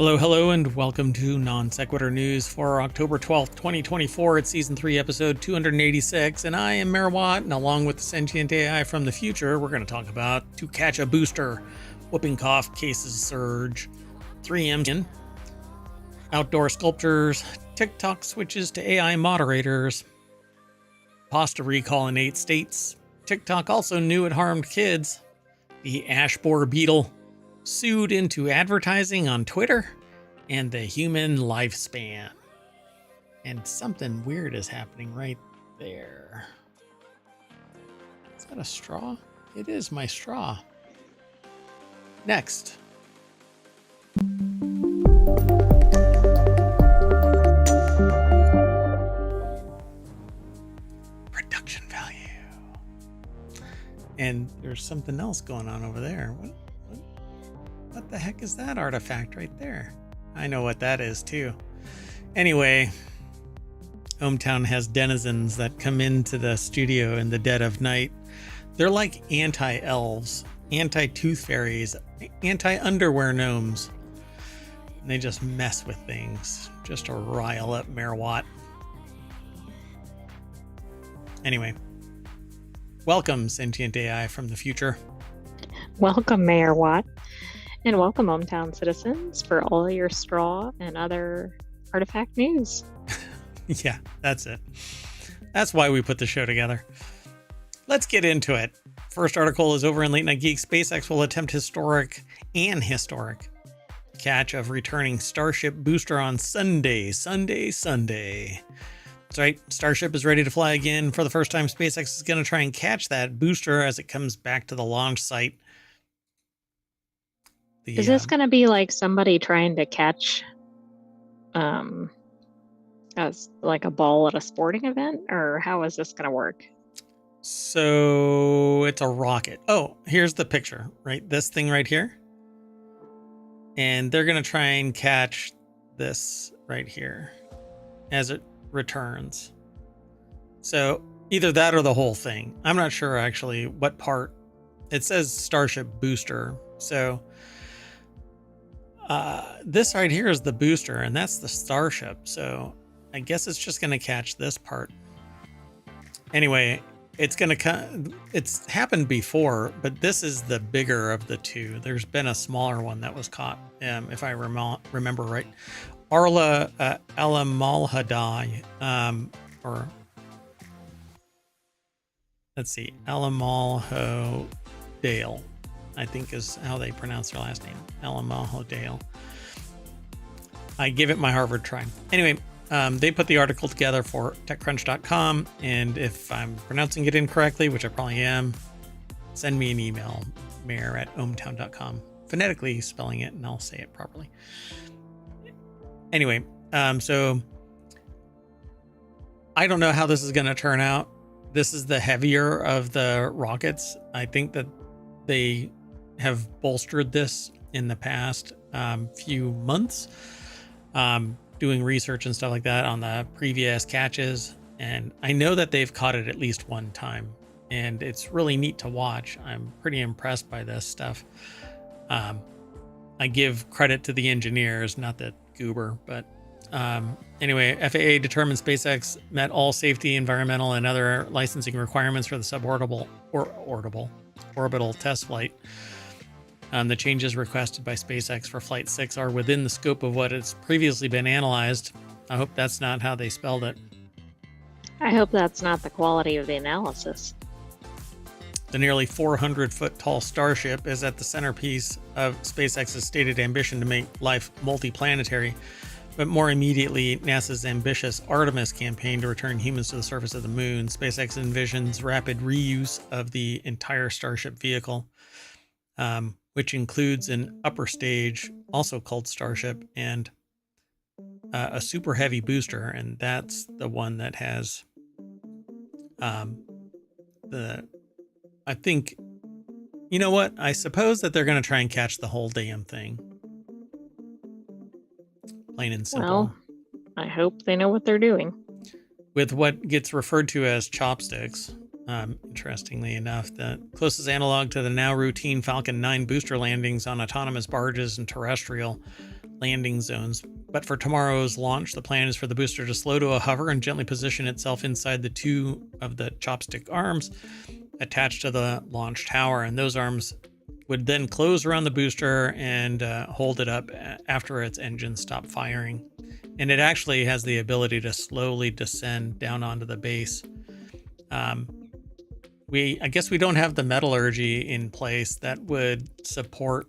Hello, hello, and welcome to Non Sequitur News for October 12th, 2024. It's Season 3, Episode 286, and I am Mayor Watt, and along with the Sentient AI from the future, we're going to talk about To Catch a Booster, Whooping Cough Cases Surge, 3M, Outdoor Sculptures, TikTok switches to AI moderators, Pasta recall in 8 states, TikTok also knew it harmed kids, the ash borer beetle sued into advertising on Twitter, and the human lifespan. And something weird is happening right there. Is that a straw? It is my straw. Next. Production value. And there's something else going on over there. What the heck is that artifact right there? I know what that is too. Anyway, ohmTown has denizens that come into the studio in the dead of night. They're like anti-elves, anti-tooth fairies, anti-underwear gnomes. And they just mess with things just to rile up Mayor Watt. Anyway, welcome Sentient AI from the future. Welcome, Mayor Watt. And welcome, ohmTown citizens, for all your straw and other artifact news. Yeah, that's it. That's why we put the show together. Let's get into it. First article is over in Late Night Geek. SpaceX will attempt historic catch of returning Starship booster on Sunday. That's right. Starship is ready to fly again. For the first time, SpaceX is going to try and catch that booster as it comes back to the launch site. Is this going to be like somebody trying to catch as like a ball at a sporting event, or how is this going to work? So it's a rocket. Oh, here's the picture, right? This thing right here. And they're going to try and catch this right here as it returns. So either that or the whole thing. I'm not sure actually what part. It says Starship booster. So this right here is the booster, and that's the Starship. So I guess it's just going to catch this part. Anyway, it's happened before, but this is the bigger of the two. There's been a smaller one that was caught, if I remember right. Arla Alamalhadai, or let's see, Alamalhodale, I think is how they pronounce their last name. Alamalhodale. I give it my Harvard try. Anyway, they put the article together for TechCrunch.com, and if I'm pronouncing it incorrectly, which I probably am, send me an email, mayor@ohmtown.com, phonetically spelling it, and I'll say it properly. Anyway, so I don't know how this is going to turn out. This is the heavier of the rockets. I think that they have bolstered this in the past few months, doing research and stuff like that on the previous catches. And I know that they've caught it at least one time, and it's really neat to watch. I'm pretty impressed by this stuff. I give credit to the engineers, not that goober, but anyway, FAA determined SpaceX met all safety, environmental, and other licensing requirements for the suborbital orbital test flight. The changes requested by SpaceX for Flight 6 are within the scope of what has previously been analyzed. I hope that's not how they spelled it. I hope that's not the quality of the analysis. The nearly 400-foot tall Starship is at the centerpiece of SpaceX's stated ambition to make life multiplanetary, but more immediately, NASA's ambitious Artemis campaign to return humans to the surface of the moon. SpaceX envisions rapid reuse of the entire Starship vehicle, which includes an upper stage, also called Starship, and a super heavy booster, and that's the one that has I think, you know what? I suppose that they're going to try and catch the whole damn thing. Plain and simple. Well, I hope they know what they're doing. With what gets referred to as chopsticks. Interestingly enough, the closest analog to the now routine Falcon 9 booster landings on autonomous barges and terrestrial landing zones. But for tomorrow's launch, the plan is for the booster to slow to a hover and gently position itself inside the two of the chopstick arms attached to the launch tower. And those arms would then close around the booster and hold it up after its engines stop firing. And it actually has the ability to slowly descend down onto the base. I guess we don't have the metallurgy in place that would support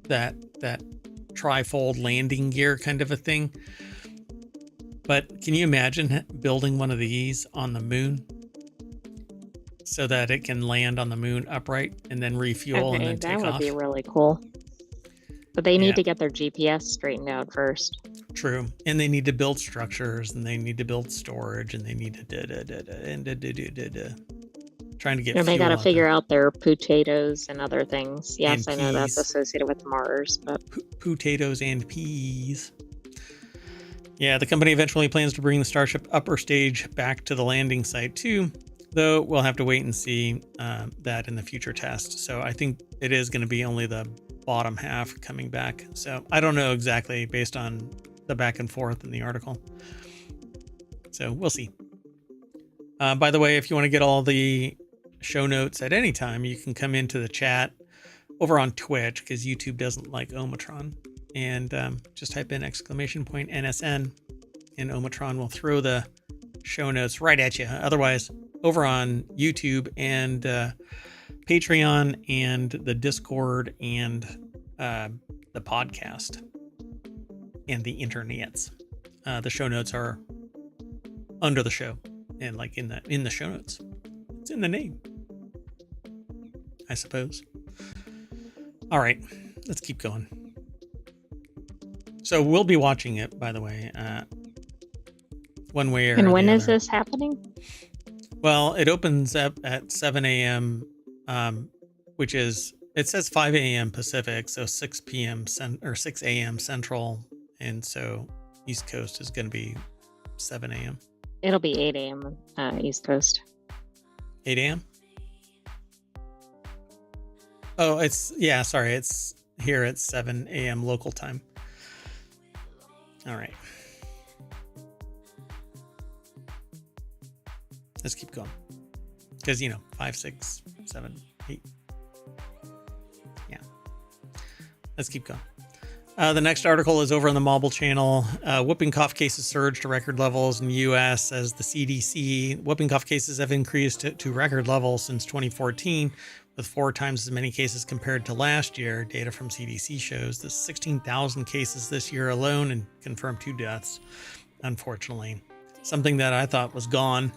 that trifold landing gear kind of a thing. But can you imagine building one of these on the moon so that it can land on the moon upright and then refuel and then take off? That would be really cool. But they need to get their GPS straightened out first. True. And they need to build structures, and they need to build storage, and they need to trying to get they got to figure out their potatoes and other things. Yes, I know that's associated with Mars, but potatoes and peas. Yeah, the company eventually plans to bring the Starship upper stage back to the landing site too, though we'll have to wait and see that in the future test. So I think it is going to be only the bottom half coming back. So I don't know exactly based on the back and forth in the article. So we'll see. By the way, if you want to get all the show notes at any time, you can come into the chat over on Twitch, because YouTube doesn't like ohmTown, and just type in !NSN, and ohmTown will throw the show notes right at you. Otherwise, over on YouTube and Patreon and the Discord and the podcast and the internets, the show notes are under the show and like in the show notes. It's in the name, I suppose. All right, let's keep going. So we'll be watching it, by the way, one way or the other. And when is this happening? Well, it opens up at 7 a.m., which is, it says 5 a.m. Pacific, so 6 p.m. or 6 a.m. Central, and so East Coast is going to be 7 a.m. It'll be 8 a.m. East Coast. 8 a.m.? Oh, it's here at 7 a.m. local time. All right. Let's keep going. Because, 5, 6, 7, 8. Yeah. Let's keep going. The next article is over on the Mobile channel. Whooping cough cases surged to record levels in the U.S. as the CDC. Whooping cough cases have increased to record levels since 2014, with 4 times as many cases compared to last year. Data from CDC shows the 16,000 cases this year alone and confirmed 2 deaths, unfortunately. Something that I thought was gone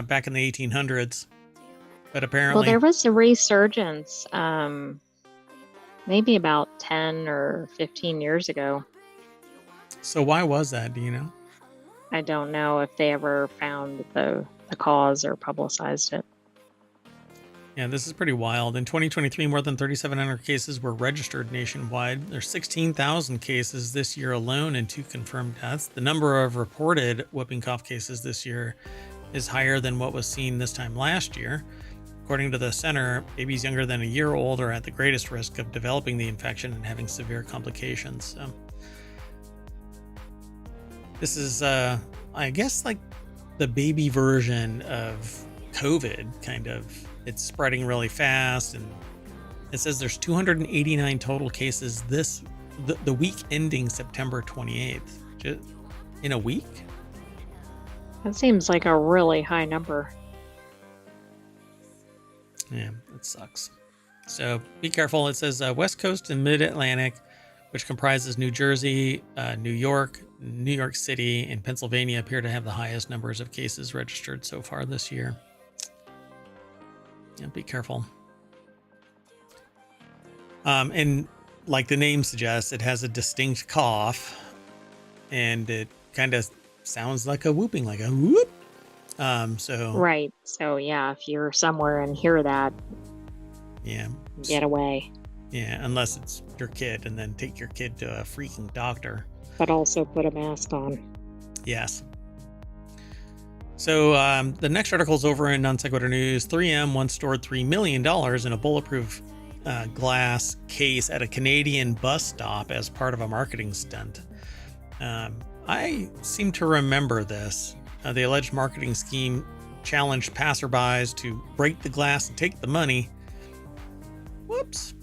back in the 1800s. But apparently... Well, there was a resurgence maybe about 10 or 15 years ago. So why was that? Do you know? I don't know if they ever found the cause or publicized it. Yeah, this is pretty wild. In 2023, more than 3,700 cases were registered nationwide. There's 16,000 cases this year alone and 2 confirmed deaths. The number of reported whooping cough cases this year is higher than what was seen this time last year. According to the center, babies younger than a year old are at the greatest risk of developing the infection and having severe complications. So, this is, I guess, like the baby version of COVID, kind of. It's spreading really fast, and it says there's 289 total cases the week ending September 28th. Just in a week? That seems like a really high number. Yeah, it sucks. So be careful. It says West Coast and Mid-Atlantic, which comprises New Jersey, New York, New York City, and Pennsylvania, appear to have the highest numbers of cases registered so far this year. Yeah, be careful. And like the name suggests, it has a distinct cough, and it kind of sounds like a whooping, like a whoop. Right. So yeah, if you're somewhere and hear that, yeah, get away. Yeah, unless it's your kid, and then take your kid to a freaking doctor. But also put a mask on. Yes. So the next article is over in Non Sequitur News. 3M once stored $3 million in a bulletproof glass case at a Canadian bus stop as part of a marketing stunt. I seem to remember this. The alleged marketing scheme challenged passerbys to break the glass and take the money. Whoops.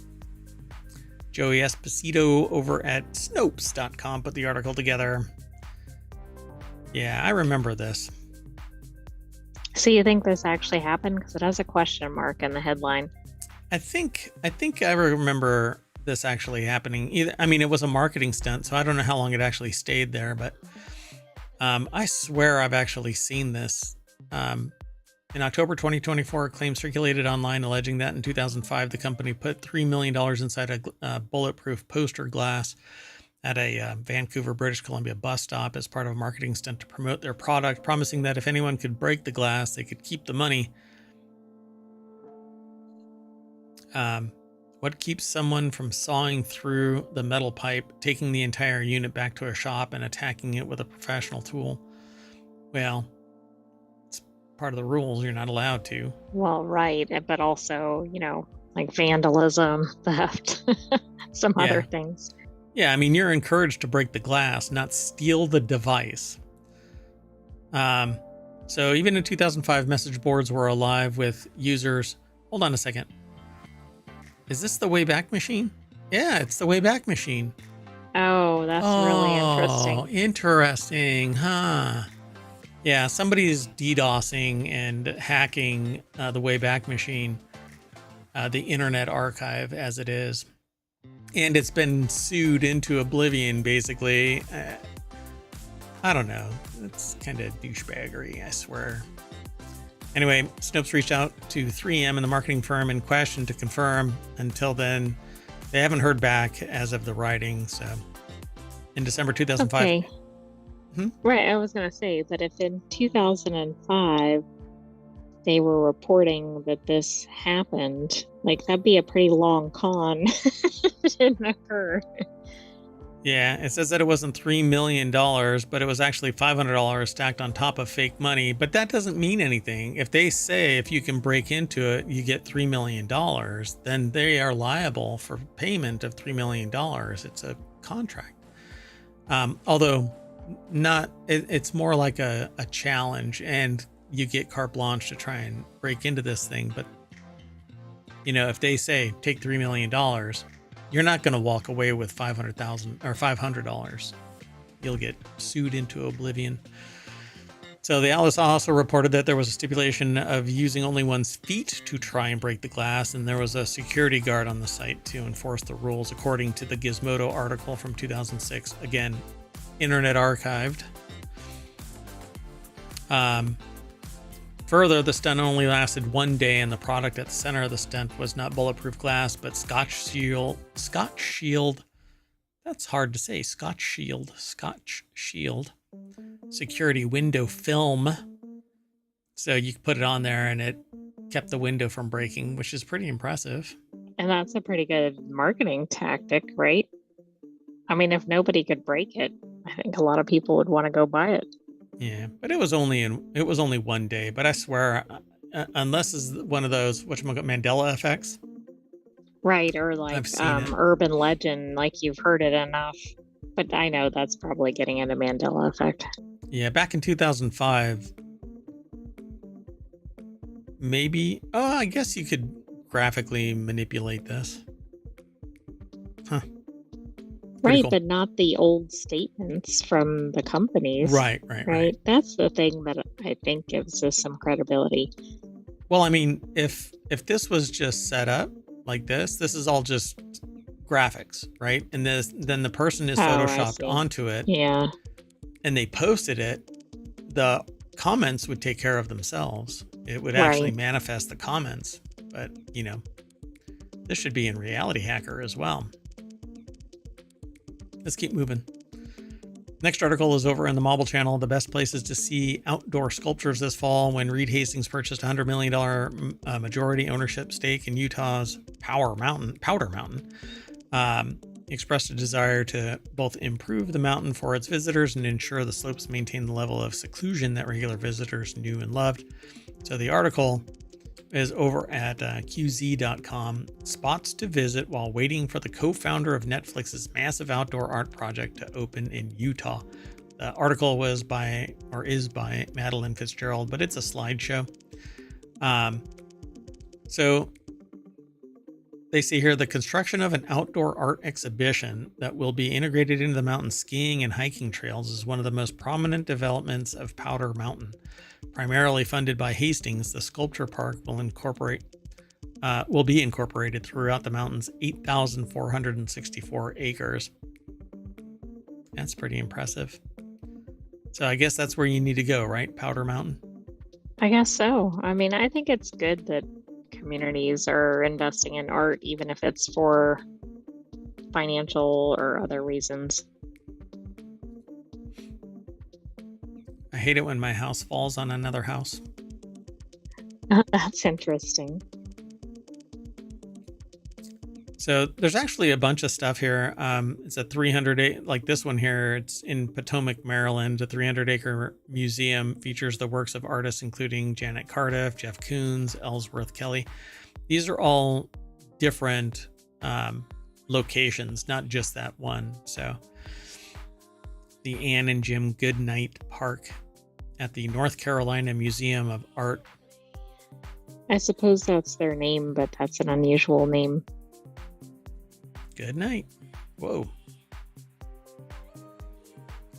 Joey Esposito over at Snopes.com put the article together. Yeah, I remember this. So you think this actually happened? Because it has a question mark in the headline. I think I remember this actually happening. It was a marketing stunt, so I don't know how long it actually stayed there, but I swear I've actually seen this. In October 2024, a claim circulated online alleging that in 2005, the company put $3 million inside a bulletproof poster glass at a Vancouver, British Columbia bus stop as part of a marketing stunt to promote their product, promising that if anyone could break the glass, they could keep the money. What keeps someone from sawing through the metal pipe, taking the entire unit back to a shop and attacking it with a professional tool? Well, it's part of the rules. You're not allowed to. Well, right. But also, like vandalism, theft, some other things. Yeah, you're encouraged to break the glass, not steal the device. So even in 2005, message boards were alive with users. Hold on a second. Is this the Wayback Machine? Yeah, it's the Wayback Machine. Oh, that's really interesting. Oh, interesting, huh? Yeah, somebody's DDoSing and hacking the Wayback Machine, the Internet Archive as it is. And it's been sued into oblivion, basically. I don't know. It's kind of douchebaggery, I swear. Anyway, Snopes reached out to 3M and the marketing firm in question to confirm. Until then, they haven't heard back as of the writing. So, in December 2005. Okay. Right, I was going to say that if in 2005 they were reporting that this happened, that'd be a pretty long con if it didn't occur. Yeah, it says that it wasn't $3 million, but it was actually $500 stacked on top of fake money. But that doesn't mean anything. If they say if you can break into it, you get $3 million, then they are liable for payment of $3 million. It's a contract. Although it's more like a challenge, and you get carte blanche to try and break into this thing. But, if they say take $3 million, you're not going to walk away with $500,000 or $500. You'll get sued into oblivion. So the Alice also reported that there was a stipulation of using only one's feet to try and break the glass, and there was a security guard on the site to enforce the rules, according to the Gizmodo article from 2006. Again, Internet Archived. Further, the stunt only lasted one day, and the product at the center of the stunt was not bulletproof glass, but Scotch Shield. That's hard to say. Scotch Shield security window film. So you could put it on there, and it kept the window from breaking, which is pretty impressive. And that's a pretty good marketing tactic, right? If nobody could break it, I think a lot of people would want to go buy it. Yeah, but it was only one day. But I swear, unless it's one of those Mandela effects, right? Or urban legend, you've heard it enough. But I know that's probably getting into Mandela effect. Yeah, back in 2005, maybe. Oh, I guess you could graphically manipulate this. Huh. Right, cool. But not the old statements from the companies. Right. That's the thing that I think gives us some credibility. Well, if this was just set up like this is all just graphics, right? And then the person is photoshopped onto it. Yeah. And they posted it. The comments would take care of themselves. It would actually manifest the comments. But, this should be in Reality Hacker as well. Let's keep moving. Next article is over in the Mobile Channel. The best places to see outdoor sculptures this fall when Reed Hastings purchased $100 million majority ownership stake in Utah's Powder Mountain. He expressed a desire to both improve the mountain for its visitors and ensure the slopes maintain the level of seclusion that regular visitors knew and loved. So the article is over at qz.com. Spots to visit while waiting for the co-founder of Netflix's massive outdoor art project to open in Utah. The article is by Madeline Fitzgerald, but it's a slideshow. So they see here the construction of an outdoor art exhibition that will be integrated into the mountain skiing and hiking trails is one of the most prominent developments of Powder Mountain. Primarily funded by Hastings, the sculpture park will be incorporated throughout the mountain's 8,464 acres. That's pretty impressive. So I guess that's where you need to go, right? Powder Mountain? I guess so. I mean, I think it's good that communities are investing in art, even if it's for financial or other reasons. I hate it when my house falls on another house. That's interesting. So there's actually a bunch of stuff here. It's a 300, like this one here, it's in Potomac, Maryland. A 300-acre museum features the works of artists including Janet Cardiff, Jeff Koons, Ellsworth Kelly. These are all different locations, not just that one. So the Ann and Jim Goodnight Park at the North Carolina Museum of Art. I suppose that's their name, but that's an unusual name. Good night. Whoa.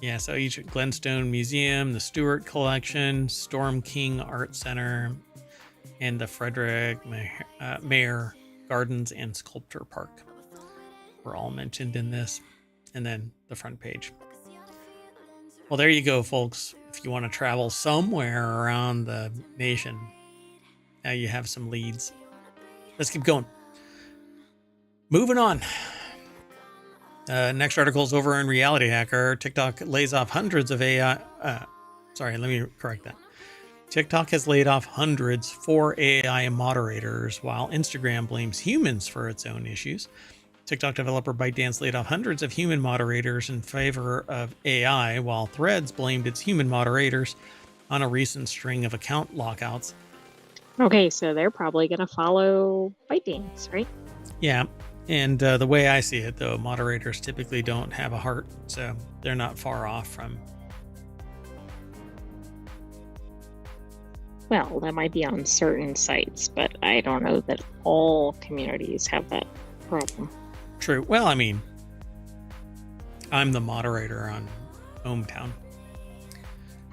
Yeah, so each Glenstone Museum, the Stewart Collection, Storm King Art Center, and the Frederick Mayer Gardens and Sculpture Park were all mentioned in this. And then the front page. Well, there you go, folks. If you want to travel somewhere around the nation, now you have some leads. Let's keep going. Moving on. Next article is over in Reality Hacker. TikTok lays off hundreds of AI. Let me correct that. TikTok has laid off hundreds for AI moderators, while Instagram blames humans for its own issues. TikTok developer ByteDance laid off hundreds of human moderators in favor of AI, while Threads blamed its human moderators on a recent string of account lockouts. Okay, so they're probably going to follow ByteDance, right? Yeah. And the way I see it, though, moderators typically don't have a heart, so they're not far off from. Well, that might be on certain sites, but I don't know that all communities have that problem. True. Well, I mean, I'm the moderator on ohmTown.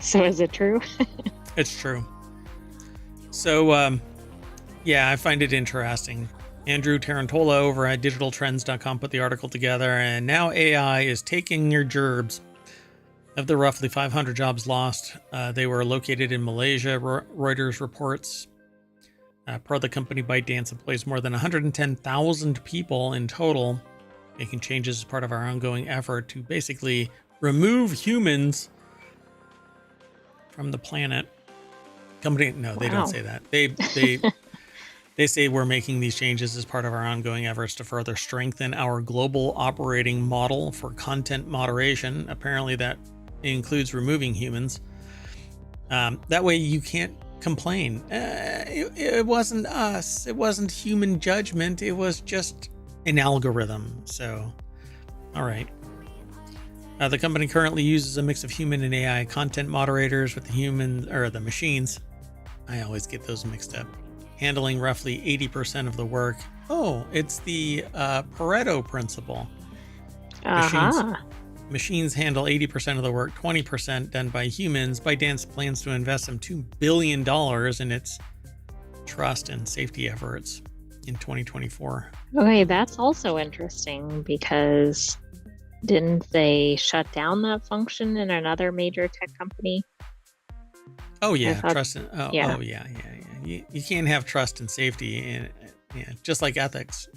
So is it true? It's true. So, yeah, I find it interesting. Andrew Tarantola over at digitaltrends.com put the article together, and now AI is taking your gerbs. Of the roughly 500 jobs lost, they were located in Malaysia, Reuters reports. Per the company, ByteDance employs more than 110,000 people in total, making changes as part of our ongoing effort to basically remove humans from the planet. Company, no, they don't say that. They say we're making these changes as part of our ongoing efforts to further strengthen our global operating model for content moderation. Apparently that includes removing humans. That way you can't complain. It wasn't us. It wasn't human judgment. It was just an algorithm. So, all right. The company currently uses a mix of human and AI content moderators, with the machines. I always get those mixed up. Handling roughly 80% of the work. Oh, it's the Pareto principle. Machines handle 80% of the work, 20% done by humans. ByteDance plans to invest some $2 billion in its trust and safety efforts in 2024. Okay, that's also interesting, because didn't they shut down that function in another major tech company? Oh yeah, yeah. You can't have trust and safety, and just like ethics.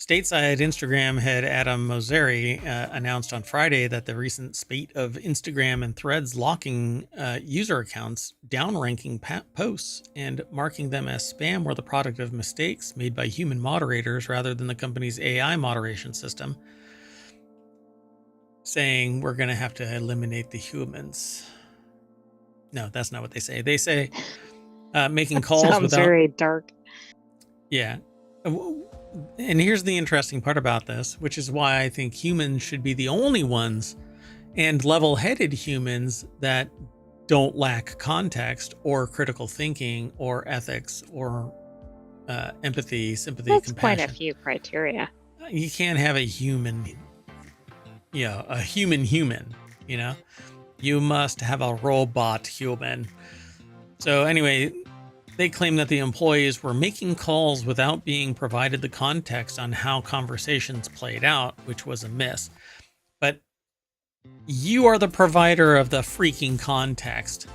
Stateside Instagram head Adam Mosseri announced on Friday that the recent spate of Instagram and Threads locking user accounts, downranking posts, and marking them as spam were the product of mistakes made by human moderators rather than the company's AI moderation system, saying we're going to have to eliminate the humans. No, that's not what they say. They say Making calls Sounds without... very dark. Yeah. And here's the interesting part about this, which is why I think humans should be the only ones, and level-headed humans, that don't lack context or critical thinking or ethics or empathy, sympathy, That's compassion. quite a few criteria. You can't have a human, a human, you must have a robot human. So anyway, they claim that the employees were making calls without being provided the context on how conversations played out, which was a miss. But you are the provider of the freaking context.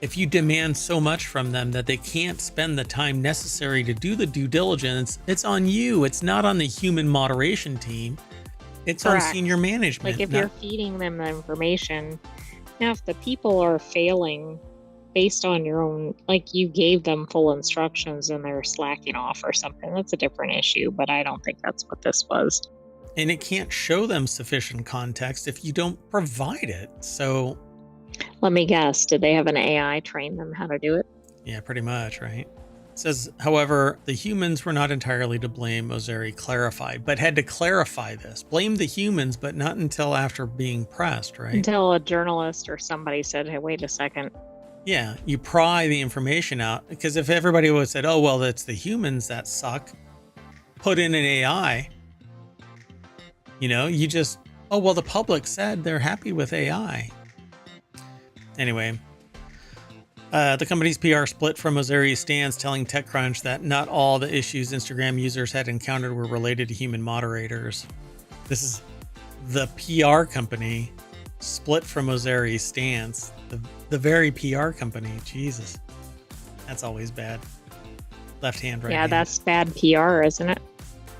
If you demand so much from them that they can't spend the time necessary to do the due diligence, it's on you. It's not on the human moderation team. It's Correct. on senior management. Like if you're feeding them the information, now if the people are failing based on your own, like you gave them full instructions and they're slacking off or something, that's a different issue, but I don't think that's what this was. And it can't show them sufficient context if you don't provide it. So let me guess, did they have an AI train them how to do it? Yeah, pretty much, right? It says, however, the humans were not entirely to blame, Ozeri clarified, but had to clarify this. Blame the humans, but not until after being pressed, right? Until a journalist or somebody said, hey, wait a second. Yeah, you pry the information out, because if everybody would have said, oh, well, it's the humans that suck, put in an AI, you just, oh, well, the public said they're happy with AI. Anyway, the company's PR split from Ozeri's stance, telling TechCrunch that not all the issues Instagram users had encountered were related to human moderators. This is the PR company split from Ozeri's stance. The very PR company. Jesus. That's always bad. Left hand, right hand. Yeah, that's bad PR, isn't it?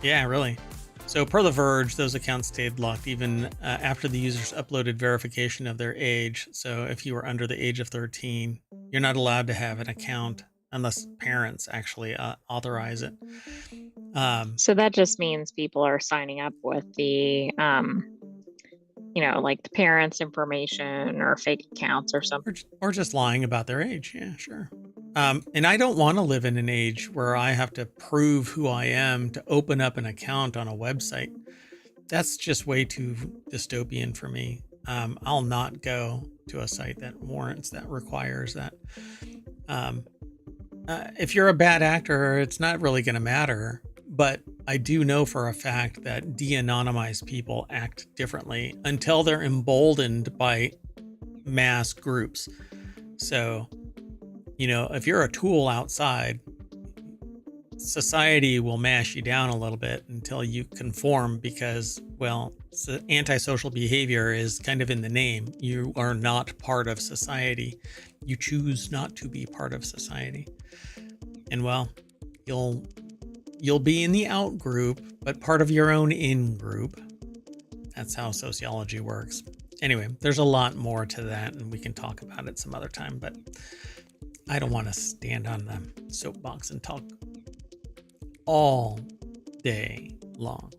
Yeah, really. So per The Verge, those accounts stayed locked even after the users uploaded verification of their age. So if you were under the age of 13, you're not allowed to have an account unless parents actually authorize it. So that just means people are signing up with the, like the parents' information or fake accounts or something. Or just lying about their age. Yeah, sure. And I don't want to live in an age where I have to prove who I am to open up an account on a website. That's just way too dystopian for me. I'll not go to a site that requires that. If you're a bad actor, it's not really going to matter. But I do know for a fact that de-anonymized people act differently until they're emboldened by mass groups. So, if you're a tool outside, society will mash you down a little bit until you conform because, well, antisocial behavior is kind of in the name. You are not part of society. You choose not to be part of society. And, well, you'll be in the out group, but part of your own in group. That's how sociology works. Anyway, there's a lot more to that, and we can talk about it some other time, but I don't want to stand on the soapbox and talk all day long.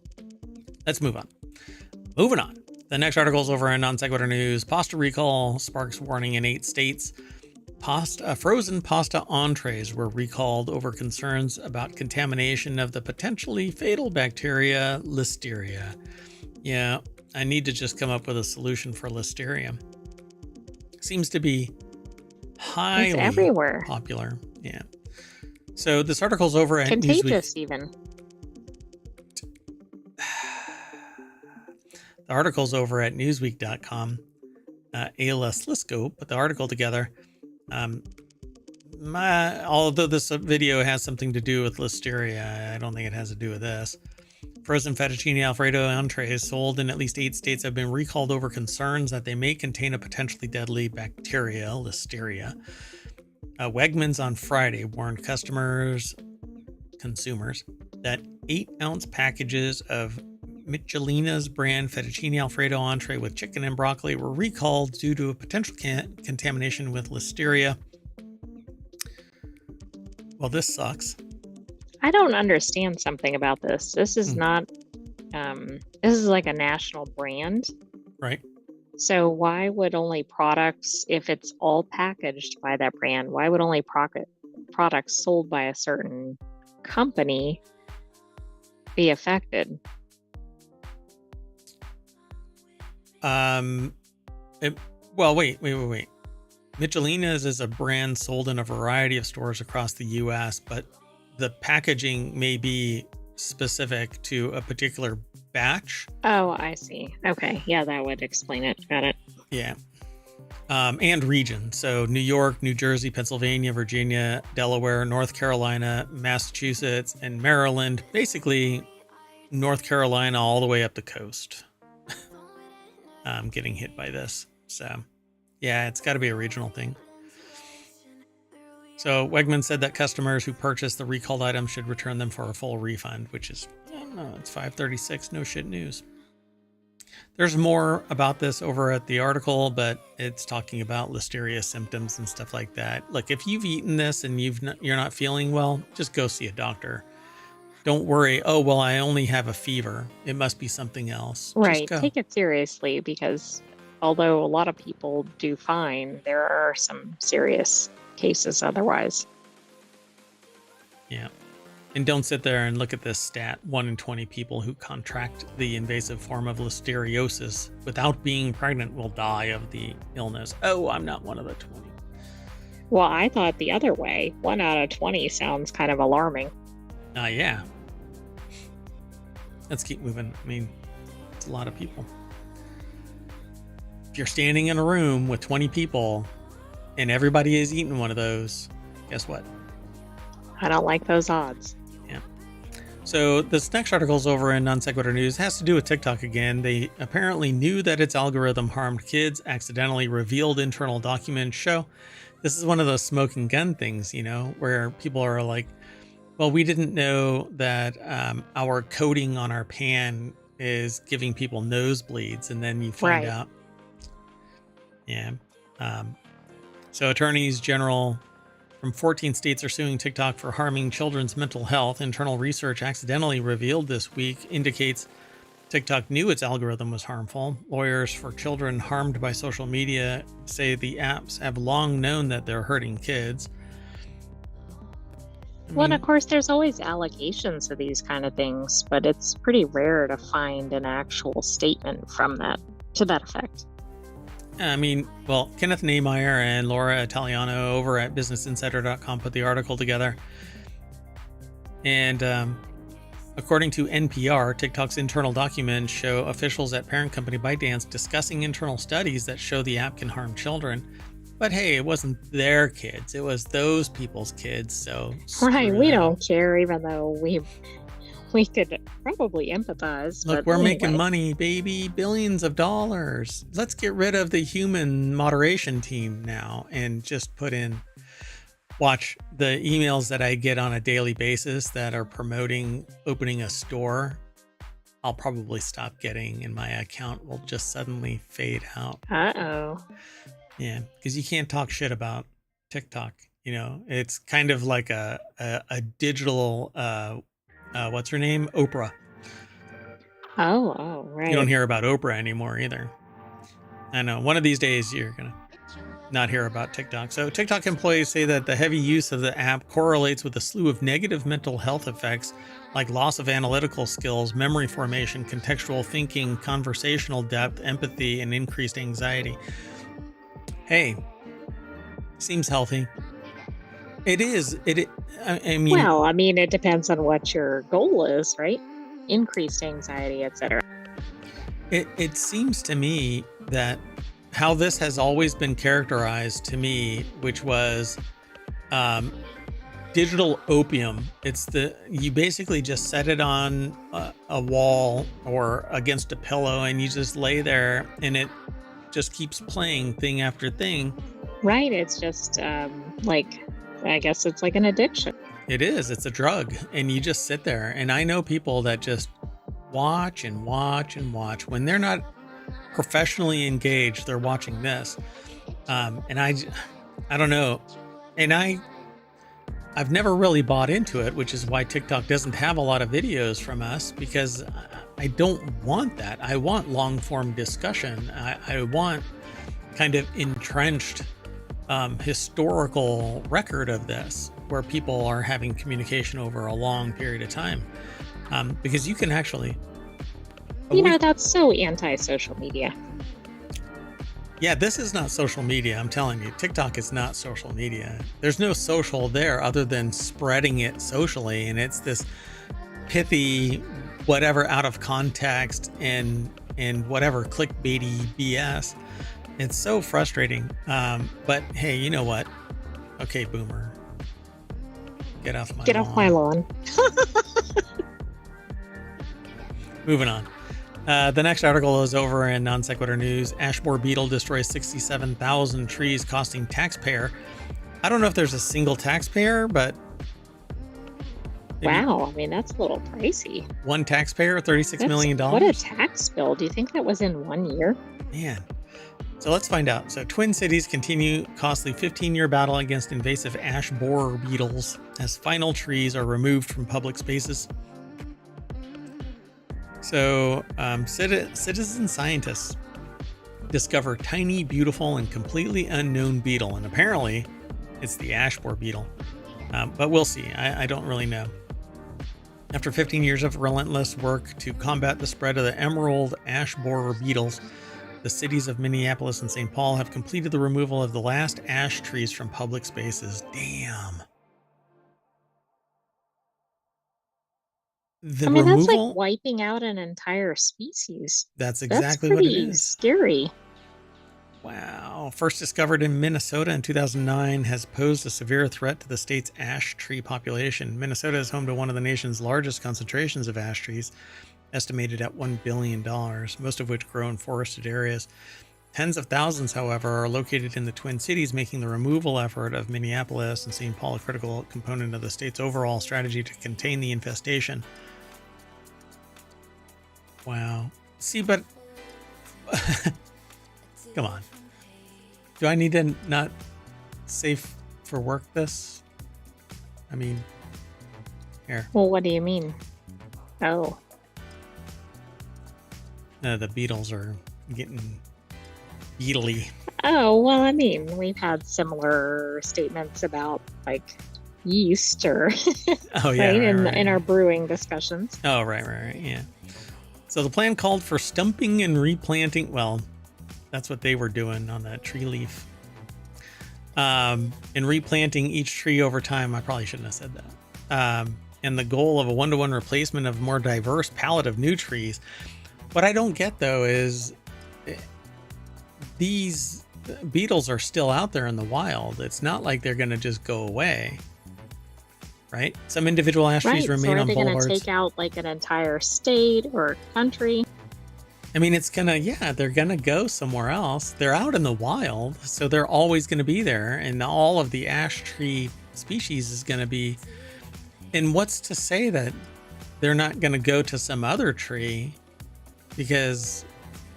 Let's move on. Moving on. The next article is over on Non Sequitur News. Pasta recall sparks warning in 8 states. Frozen pasta entrees were recalled over concerns about contamination of the potentially fatal bacteria Listeria. Yeah, I need to just come up with a solution for Listeria. Seems to be highly everywhere. Popular. Yeah. So this article's over at Contagious Newsweek. Even. The article's over at newsweek.com. ALS Lisco put the article together. Although this video has something to do with Listeria, I don't think it has to do with this. Frozen fettuccine Alfredo entrees sold in at least 8 states have been recalled over concerns that they may contain a potentially deadly bacteria, Listeria. Wegmans on Friday warned consumers, that 8-ounce packages of Michelina's brand fettuccine Alfredo entree with chicken and broccoli were recalled due to a potential contamination with Listeria. Well, this sucks. I don't understand something about this. This is not, this is like a national brand. Right. So why would only products, if it's all packaged by that brand, why would only products sold by a certain company be affected? Well, wait. Michelina's is a brand sold in a variety of stores across the U.S., but the packaging may be specific to a particular batch. Oh, I see. Okay. Yeah, that would explain it. Got it. Yeah. And region. So New York, New Jersey, Pennsylvania, Virginia, Delaware, North Carolina, Massachusetts, and Maryland. Basically, North Carolina all the way up the coast. Getting hit by this. So, yeah, it's got to be a regional thing. So Wegman said that customers who purchase the recalled items should return them for a full refund, which is, I don't know, it's 536, no shit news. There's more about this over at the article, but it's talking about listeria symptoms and stuff like that. Look, if you've eaten this and you're not feeling well, just go see a doctor. Don't worry. Oh, well, I only have a fever. It must be something else. Right. Take it seriously, because although a lot of people do fine, there are some serious cases otherwise. Yeah. And don't sit there and look at this stat. 1 in 20 people who contract the invasive form of listeriosis without being pregnant will die of the illness. Oh, I'm not one of the 20. Well, I thought the other way. 1 out of 20 sounds kind of alarming. Yeah. Let's keep moving. I mean, it's a lot of people. If you're standing in a room with 20 people and everybody is eating one of those, guess what? I don't like those odds. Yeah. So this next article is over in Non Sequitur News. It has to do with TikTok again. They apparently knew that its algorithm harmed kids, accidentally revealed internal documents show. This is one of those smoking gun things, where people are like, well, we didn't know that our coating on our pan is giving people nosebleeds, and then you find out. Yeah. So attorneys general from 14 states are suing TikTok for harming children's mental health. Internal research accidentally revealed this week indicates TikTok knew its algorithm was harmful. Lawyers for children harmed by social media say the apps have long known that they're hurting kids. Well, and of course, there's always allegations of these kind of things, but it's pretty rare to find an actual statement from that to that effect. Well, Kenneth Nehmeyer and Laura Italiano over at BusinessInsider.com put the article together. And according to NPR, TikTok's internal documents show officials at parent company ByteDance discussing internal studies that show the app can harm children. But hey, it wasn't their kids. It was those people's kids. So right, we don't care, even though we could probably empathize. Look, we're making money, baby, billions of dollars. Let's get rid of the human moderation team now and just watch the emails that I get on a daily basis that are promoting opening a store. I'll probably stop getting, and my account will just suddenly fade out. Uh-oh. Yeah, because you can't talk shit about TikTok. It's kind of like a digital, what's her name? Oprah. Oh, right. You don't hear about Oprah anymore either. I know. One of these days you're going to not hear about TikTok. So TikTok employees say that the heavy use of the app correlates with a slew of negative mental health effects like loss of analytical skills, memory formation, contextual thinking, conversational depth, empathy, and increased anxiety. Hey, seems healthy. It is. Well, it depends on what your goal is, right? Increased anxiety, etc. It seems to me that how this has always been characterized to me, which was digital opium. You basically just set it on a wall or against a pillow, and you just lay there, and it just keeps playing thing after thing. Right. It's just I guess it's like an addiction. It is. It's a drug. And you just sit there. And I know people that just watch and watch and watch. When they're not professionally engaged, they're watching this. And I don't know. And I've never really bought into it, which is why TikTok doesn't have a lot of videos from us, because I don't want that. I want long form discussion. I want kind of entrenched historical record of this, where people are having communication over a long period of time, because you can actually, that's so anti-social media. Yeah, this is not social media. I'm telling you, TikTok is not social media. There's no social there other than spreading it socially, and it's this pithy, whatever, out of context and whatever clickbaity BS. It's so frustrating. But hey, you know what? Okay, boomer, get off my lawn. Moving on. The next article is over in Non Sequitur News. Ash borer beetle destroys 67,000 trees, costing taxpayer. I don't know if there's a single taxpayer, but wow, I mean, that's a little pricey. One taxpayer, $36 million. What a tax bill. Do you think that was in 1 year? Man. So let's find out. So Twin Cities continue costly 15-year battle against invasive ash borer beetles as final trees are removed from public spaces. So citizen scientists discover tiny, beautiful, and completely unknown beetle, and apparently it's the ash borer beetle. But we'll see. I don't really know. After 15 years of relentless work to combat the spread of the emerald ash borer beetles, the cities of Minneapolis and St. Paul have completed the removal of the last ash trees from public spaces. Damn. That's like wiping out an entire species. That's exactly what it is. Scary. Wow. First discovered in Minnesota in 2009, has posed a severe threat to the state's ash tree population. Minnesota is home to one of the nation's largest concentrations of ash trees, estimated at $1 billion, most of which grow in forested areas. Tens of thousands, however, are located in the Twin Cities, making the removal effort of Minneapolis and St. Paul a critical component of the state's overall strategy to contain the infestation. Wow. See, but come on. Do I need to not safe for work this? I mean, here. Well, what do you mean? Oh. The beetles are getting beetly. Oh, well, I mean, we've had similar statements about like yeast or oh yeah, right, in our brewing discussions. Oh, right, yeah. So the plan called for stumping and replanting. Well, that's what they were doing on that tree leaf. And replanting each tree over time. I probably shouldn't have said that. And the goal of a 1-to-1 replacement of a more diverse palette of new trees. What I don't get, though, is these beetles are still out there in the wild. It's not like they're going to just go away. Right? Some individual ash trees remain on boulevards. Are they going to take out like an entire state or country? I mean, it's going to, they're going to go somewhere else. They're out in the wild, so they're always going to be there. And all of the ash tree species is going to be. And what's to say that they're not going to go to some other tree? Because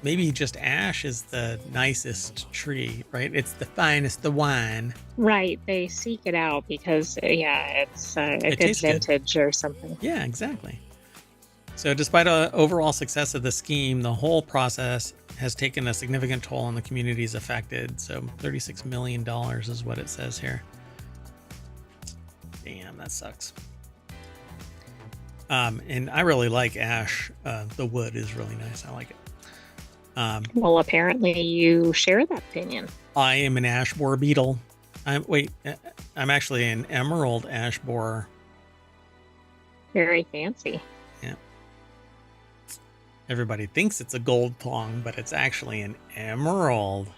maybe just ash is the nicest tree, right? It's the finest, the wine. Right. They seek it out because, it's a good vintage or something. Yeah, exactly. So despite an overall success of the scheme, the whole process has taken a significant toll on the communities affected. So $36 million is what it says here. Damn, that sucks. And I really like ash. The wood is really nice. I like it. Well, apparently you share that opinion. I am an ash borer beetle. I'm actually an emerald ash borer. Very fancy. Yeah. Everybody thinks it's a gold tong, but it's actually an emerald.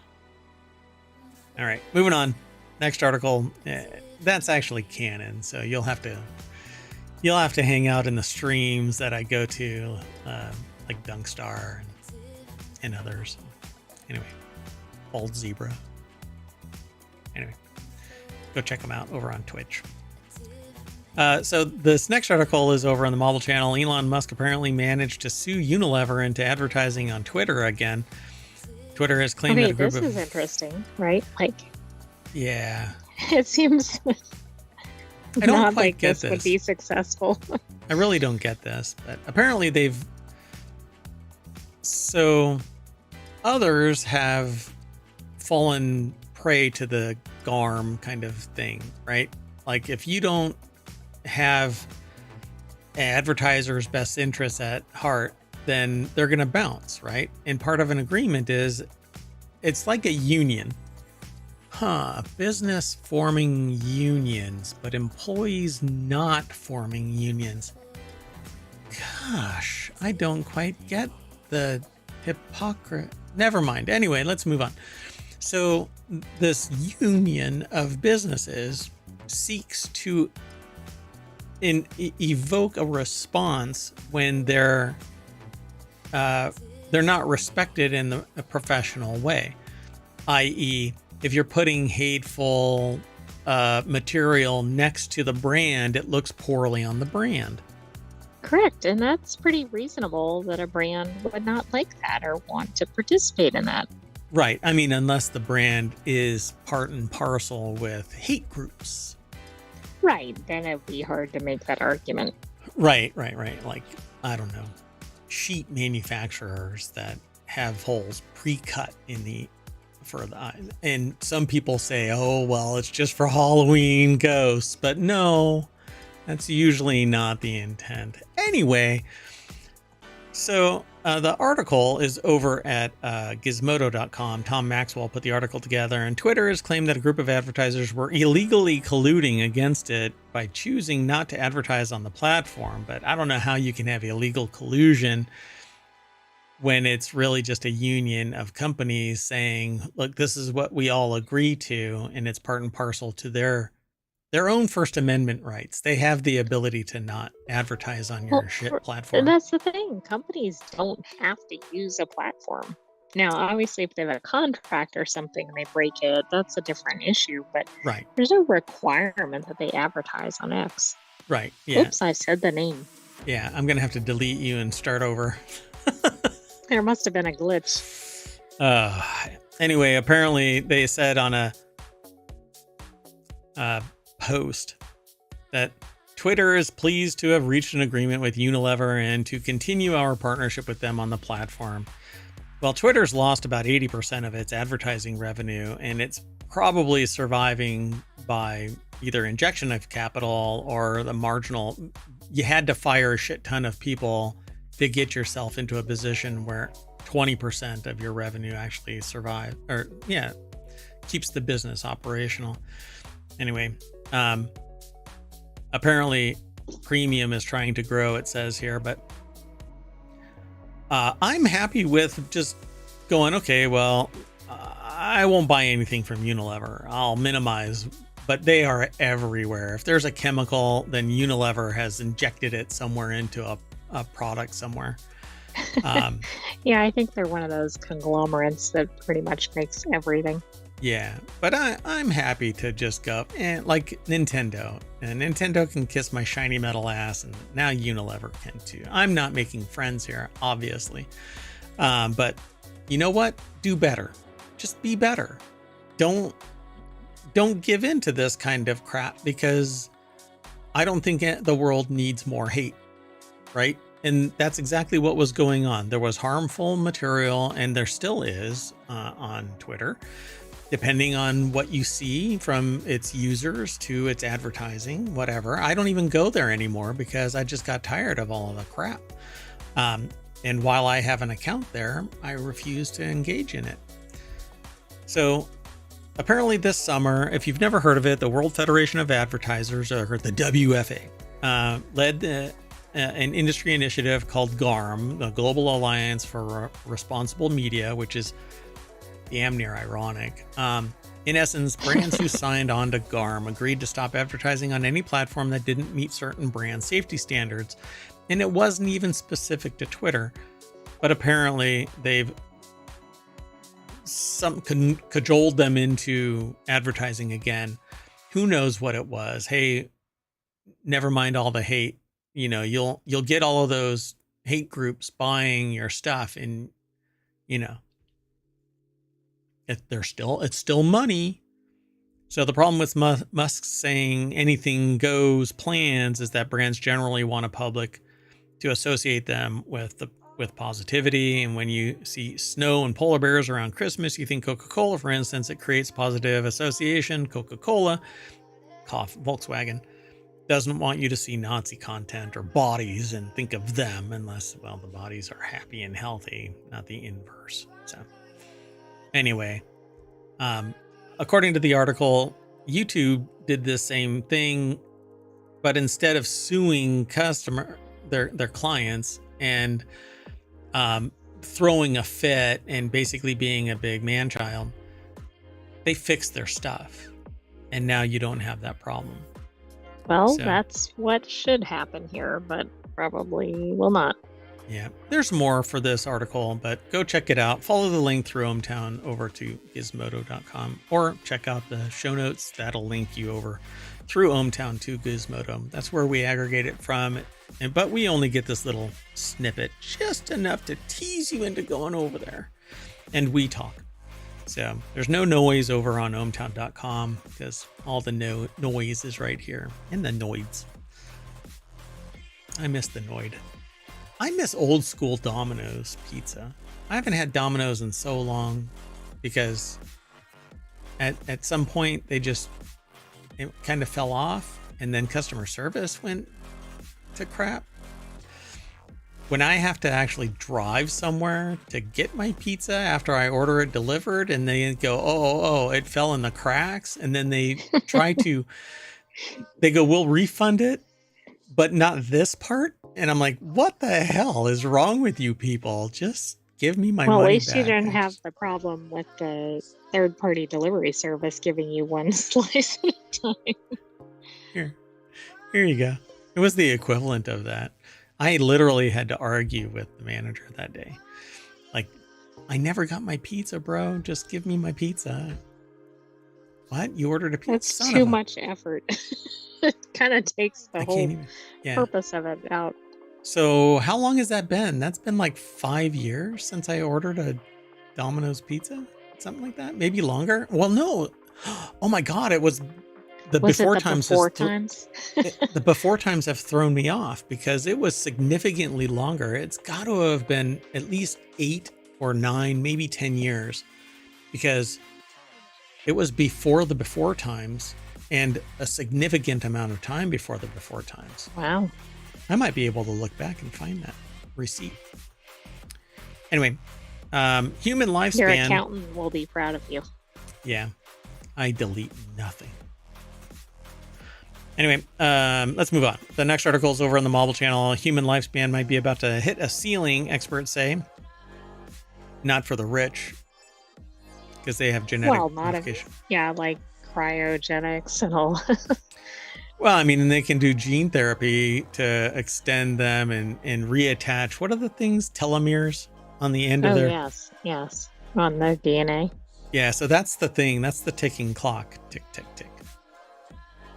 All right, moving on. Next article. That's actually canon, so you'll have to hang out in the streams that I go to, like Dunkstar and others. Anyway, Old Zebra. Anyway, go check them out over on Twitch. So this next article is over on the Model Channel. Elon Musk apparently managed to sue Unilever into advertising on Twitter again. Twitter has claimed that a group this is interesting, right? Like, yeah, it seems I don't Not quite like get this would be successful. I really don't get this, but apparently so others have fallen prey to the GARM kind of thing, right? Like if you don't have advertisers' best interests at heart, then they're going to bounce, right? And part of an agreement is it's like a union. Business forming unions, but employees not forming unions. Gosh, I don't quite get the hypocrisy. Never mind. Anyway, let's move on. So this union of businesses seeks to evoke a response when they're not respected in a professional way, i.e., if you're putting hateful material next to the brand, it looks poorly on the brand. Correct. And that's pretty reasonable that a brand would not like that or want to participate in that. Right. I mean, unless the brand is part and parcel with hate groups. Right. Then it'd be hard to make that argument. Right. Like, I don't know, sheet manufacturers that have holes pre-cut for the eyes. And some people say, oh, well, it's just for Halloween ghosts. But no, that's usually not the intent. Anyway, so the article is over at gizmodo.com. Tom Maxwell put the article together, and Twitter has claimed that a group of advertisers were illegally colluding against it by choosing not to advertise on the platform. But I don't know how you can have illegal collusion when it's really just a union of companies saying, look, this is what we all agree to, and it's part and parcel to their own First Amendment rights. They have the ability to not advertise on your platform. And that's the thing. Companies don't have to use a platform. Now, obviously, if they have a contract or something and they break it, that's a different issue. But right. There's no requirement that they advertise on X. Right. Yeah. Oops, I said the name. Yeah, I'm going to have to delete you and start over. There must have been a glitch. Anyway, apparently they said on a post that Twitter is pleased to have reached an agreement with Unilever and to continue our partnership with them on the platform. Well, Twitter's lost about 80% of its advertising revenue, and it's probably surviving by either injection of capital or the marginal. You had to fire a shit ton of people to get yourself into a position where 20% of your revenue actually keeps the business operational. Anyway, apparently premium is trying to grow, it says here, but I'm happy with just going, okay, well, I won't buy anything from Unilever. I'll minimize, but they are everywhere. If there's a chemical, then Unilever has injected it somewhere into a product somewhere. Yeah, I think they're one of those conglomerates that pretty much makes everything. Yeah, but I'm happy to just go like Nintendo. And Nintendo can kiss my shiny metal ass, and now Unilever can too. I'm not making friends here, obviously. But you know what? Do better. Just be better. Don't give in to this kind of crap, because I don't think the world needs more hate, right? And that's exactly what was going on. There was harmful material, and there still is on Twitter, depending on what you see from its users to its advertising, whatever. I don't even go there anymore because I just got tired of all of the crap. And while I have an account there, I refuse to engage in it. So apparently this summer, if you've never heard of it, the World Federation of Advertisers, or the WFA, led an industry initiative called GARM, the Global Alliance for Responsible Media, which is damn near ironic. In essence, brands who signed on to GARM agreed to stop advertising on any platform that didn't meet certain brand safety standards. And it wasn't even specific to Twitter, but apparently they've cajoled them into advertising again. Who knows what it was? Hey, never mind all the hate. You know, you'll get all of those hate groups buying your stuff, and you know, it's still money. So the problem with Musk saying anything goes plans is that brands generally want a public to associate them with positivity. And when you see snow and polar bears around Christmas, you think Coca-Cola, for instance. It creates positive association. Coca-Cola, Volkswagen, doesn't want you to see Nazi content or bodies and think of them unless, well, the bodies are happy and healthy, not the inverse. So anyway, according to the article, YouTube did the same thing, but instead of suing their clients and throwing a fit and basically being a big man child, they fixed their stuff, and now you don't have that problem. Well, that's what should happen here, but probably will not. Yeah, there's more for this article, but go check it out. Follow the link through ohmTown over to gizmodo.com, or check out the show notes. That'll link you over through ohmTown to Gizmodo. That's where we aggregate it from. But we only get this little snippet, just enough to tease you into going over there. And we talk. So there's no noise over on ohmTown.com because all the noise is right here in the noids. I miss the noid. I miss old school Domino's pizza. I haven't had Domino's in so long because at some point it kind of fell off, and then customer service went to crap. When I have to actually drive somewhere to get my pizza after I order it delivered, and they go, oh, it fell in the cracks. And then they they go, we'll refund it, but not this part. And I'm like, what the hell is wrong with you people? Just give me my money back. Well, at least you don't have the problem with the third-party delivery service giving you one slice at a time. Here you go. It was the equivalent of that. I literally had to argue with the manager that day. Like, I never got my pizza, bro. Just give me my pizza. What? You ordered a pizza? That's too much effort. It kind of takes the whole purpose of it out. So how long has that been? That's been like 5 years since I ordered a Domino's pizza? Something like that? Maybe longer? Well, no. Oh my God, it was... The before times have thrown me off because it was significantly longer. It's got to have been at least 8 or 9, maybe 10 years, because it was before the before times and a significant amount of time before the before times. Wow. I might be able to look back and find that receipt. Anyway, human lifespan. Your accountant will be proud of you. Yeah, I delete nothing. Anyway, let's move on. The next article is over on the Marble channel. Human lifespan might be about to hit a ceiling, experts say. Not for the rich, because they have genetic modification. Like cryogenics and all. Well, I mean, they can do gene therapy to extend them and reattach. What are the things? Telomeres on the end of their... yes. On their DNA. Yeah, so that's the thing. That's the ticking clock. Tick, tick, tick.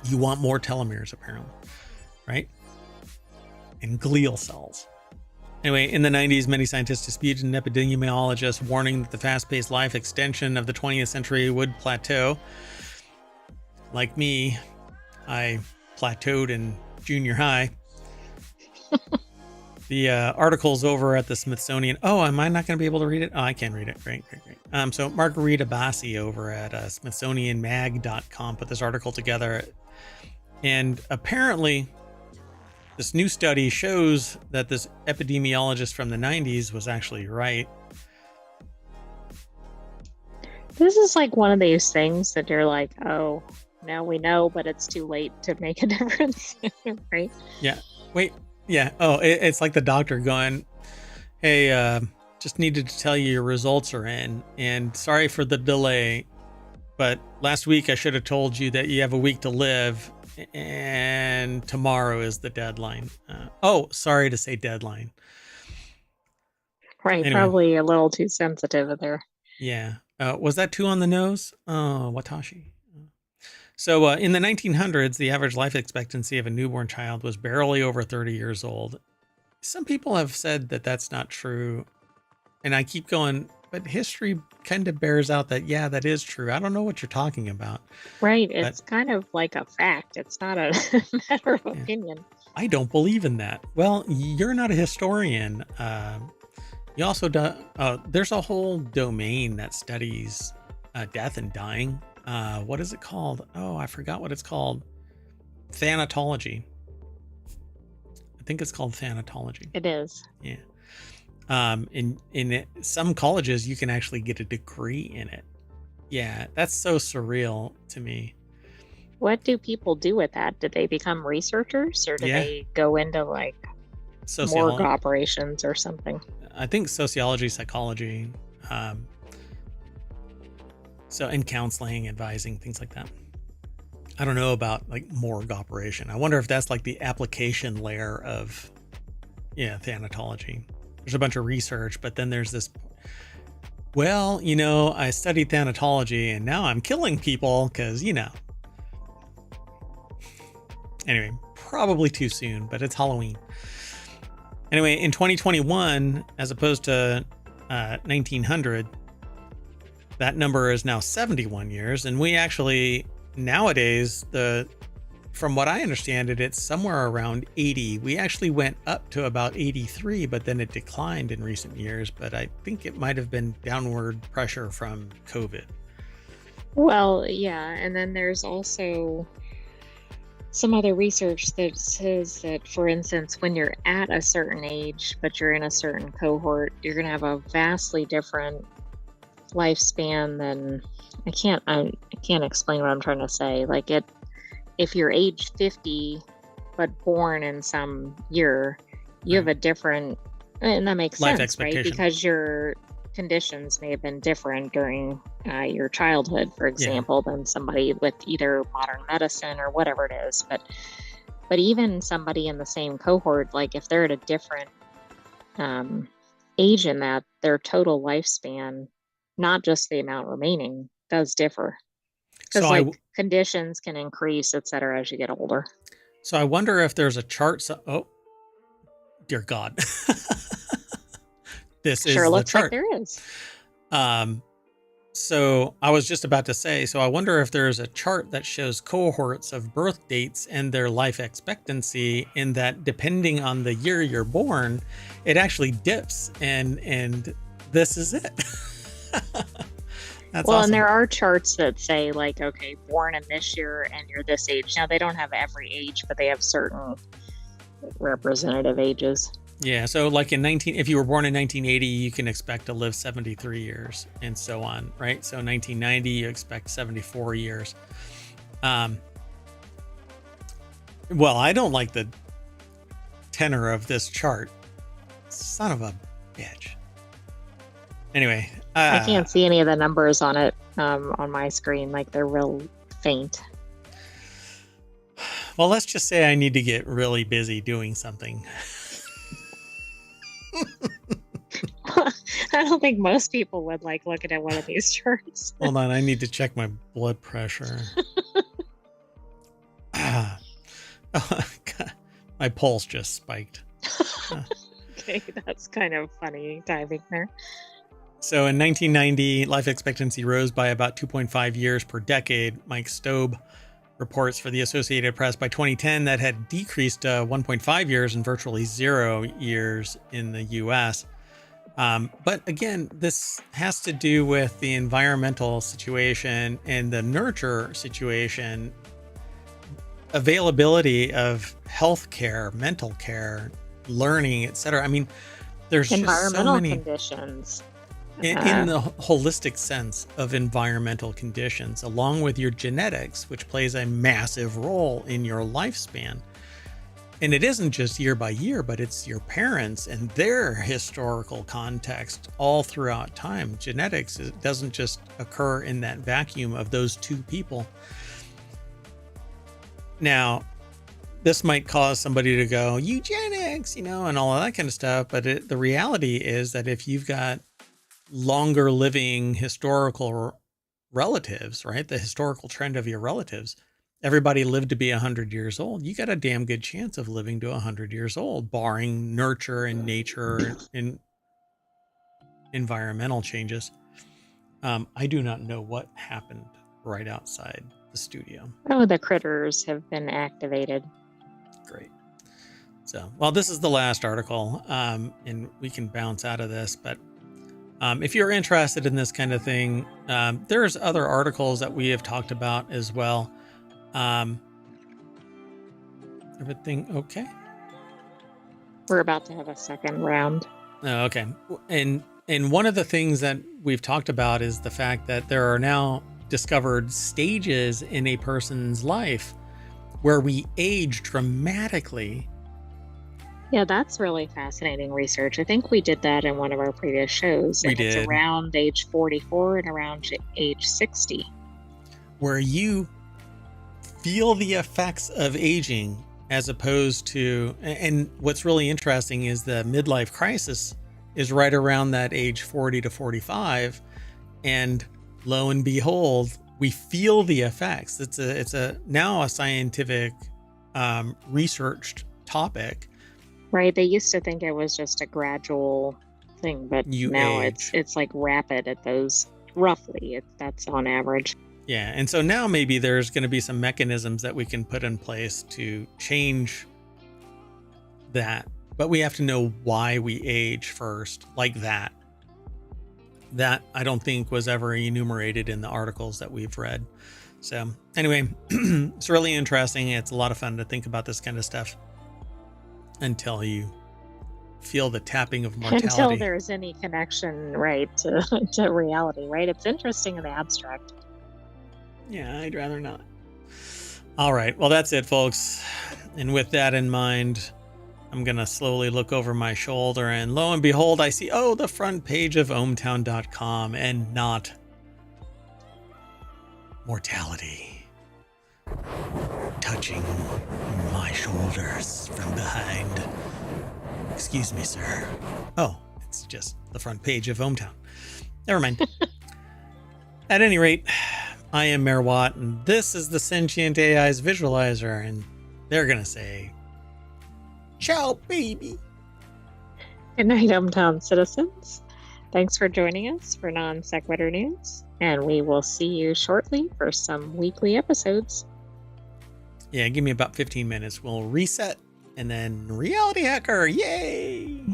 You want more telomeres, apparently, right? And glial cells. Anyway, in the 90s, many scientists disputed an epidemiologist warning that the fast-paced life extension of the 20th century would plateau. Like me, I plateaued in junior high. The article's over at the Smithsonian. Oh, am I not going to be able to read it? Oh, I can read it. Great. So Margarita Bassi over at SmithsonianMag.com put this article together. And apparently, this new study shows that this epidemiologist from the 90s was actually right. This is like one of these things that you're like, oh, now we know, but it's too late to make a difference, right? Yeah. Wait. Yeah. Oh, it's like the doctor going, hey, just needed to tell you your results are in, and sorry for the delay, but last week I should have told you that you have a week to live, and tomorrow is the deadline. Sorry to say deadline. Right. Anyway. Probably a little too sensitive there. Yeah. Was that too on the nose? Oh, Watashi. So in the 1900s, the average life expectancy of a newborn child was barely over 30 years old. Some people have said that that's not true. And I keep going, but history kind of bears out that, yeah, that is true. I don't know what you're talking about. Right. But It's kind of like a fact. It's not a matter of yeah, opinion. I don't believe in that. Well, you're not a historian. You also do, there's a whole domain that studies death and dying. What is it called? Oh, I forgot what it's called. Thanatology. I think it's called thanatology. It is. Yeah. In some colleges, you can actually get a degree in it. Yeah, that's so surreal to me. What do people do with that? Do they become researchers, or do they go into like morgue operations or something? I think sociology, psychology, so in counseling, advising, things like that. I don't know about like morgue operation. I wonder if that's like the application layer of, thanatology. There's a bunch of research, but then there's this, well, I studied thanatology and now I'm killing people because, Anyway, probably too soon, but it's Halloween. Anyway, in 2021, as opposed to 1900, that number is now 71 years. And we actually, nowadays, from what I understand it's somewhere around 80. We actually went up to about 83, but then it declined in recent years. But I think it might have been downward pressure from COVID. Well, yeah. And then there's also some other research that says that, for instance, when you're at a certain age, but you're in a certain cohort, you're going to have a vastly different lifespan than I can't explain what I'm trying to say. Like if you're age 50, but born in some year, you have a different, and that makes life sense, right? Because your conditions may have been different during your childhood, for example, than somebody with either modern medicine or whatever it is. But even somebody in the same cohort, like if they're at a different age in that, their total lifespan, not just the amount remaining, does differ. Because conditions can increase, et cetera, as you get older. So I wonder if there's a chart. Oh, dear God. This sure is looks the chart. Like there is. So I was just about to say, so I wonder if there's a chart that shows cohorts of birth dates and their life expectancy, in that depending on the year you're born, it actually dips, and this is it. That's awesome. And there are charts that say like, okay, born in this year and you're this age. Now they don't have every age, but they have certain representative ages. Yeah, so like if you were born in 1980, you can expect to live 73 years and so on, right? So 1990, you expect 74 years. Well, I don't like the tenor of this chart. Son of a bitch. Anyway. I can't see any of the numbers on it on my screen. Like they're real faint. Well, let's just say I need to get really busy doing something. I don't think most people would like looking at one of these charts. Hold on, I need to check my blood pressure. Oh, God. My pulse just spiked. Okay, that's kind of funny timing there. So in 1990, life expectancy rose by about 2.5 years per decade. Mike Stobe reports for the Associated Press by 2010 that had decreased to 1.5 years and virtually 0 years in the U.S. But again, this has to do with the environmental situation and the nurture situation, availability of healthcare, mental care, learning, etc. I mean, there's environmental just so many conditions. In the holistic sense of environmental conditions, along with your genetics, which plays a massive role in your lifespan. And it isn't just year by year, but it's your parents and their historical context all throughout time. Genetics doesn't just occur in that vacuum of those two people. Now, this might cause somebody to go, eugenics, and all of that kind of stuff. But the reality is that if you've got longer living historical relatives, right? The historical trend of your relatives, everybody lived to be 100 years old. You got a damn good chance of living to 100 years old, barring nurture and nature and environmental changes. I do not know what happened right outside the studio. Oh, the critters have been activated. Great. So, well, this is the last article, and we can bounce out of this, but if you're interested in this kind of thing, there's other articles that we have talked about as well. Everything okay? We're about to have a second round. Oh, okay. And one of the things that we've talked about is the fact that there are now discovered stages in a person's life where we age dramatically. Yeah, that's really fascinating research. I think we did that in one of our previous shows. We did. It's around age 44 and around age 60. Where you feel the effects of aging as opposed to, and what's really interesting is the midlife crisis is right around that age 40 to 45. And lo and behold, we feel the effects. It's a now a scientific researched topic. Right. They used to think it was just a gradual thing, but now it's like rapid at those roughly. That's on average. Yeah. And so now maybe there's going to be some mechanisms that we can put in place to change that. But we have to know why we age first, like that. That I don't think was ever enumerated in the articles that we've read. So anyway, it's really interesting. It's a lot of fun to think about this kind of stuff until you feel the tapping of mortality. Until there's any connection, right, to reality, right? It's interesting in the abstract. Yeah, I'd rather not. All right. Well, that's it, folks. And with that in mind, I'm going to slowly look over my shoulder, and lo and behold, I see, the front page of ohmTown.com, and not mortality touching my shoulders from behind. Excuse me, sir. Oh, it's just the front page of ohmTown. Never mind. At any rate, I am Mayor Watt, and this is the Sentient AI's visualizer, and they're going to say, ciao, baby. Good night, ohmTown citizens. Thanks for joining us for Non Sequitur News, and we will see you shortly for some weekly episodes. Yeah, give me about 15 minutes. We'll reset, and then Reality Hacker, yay!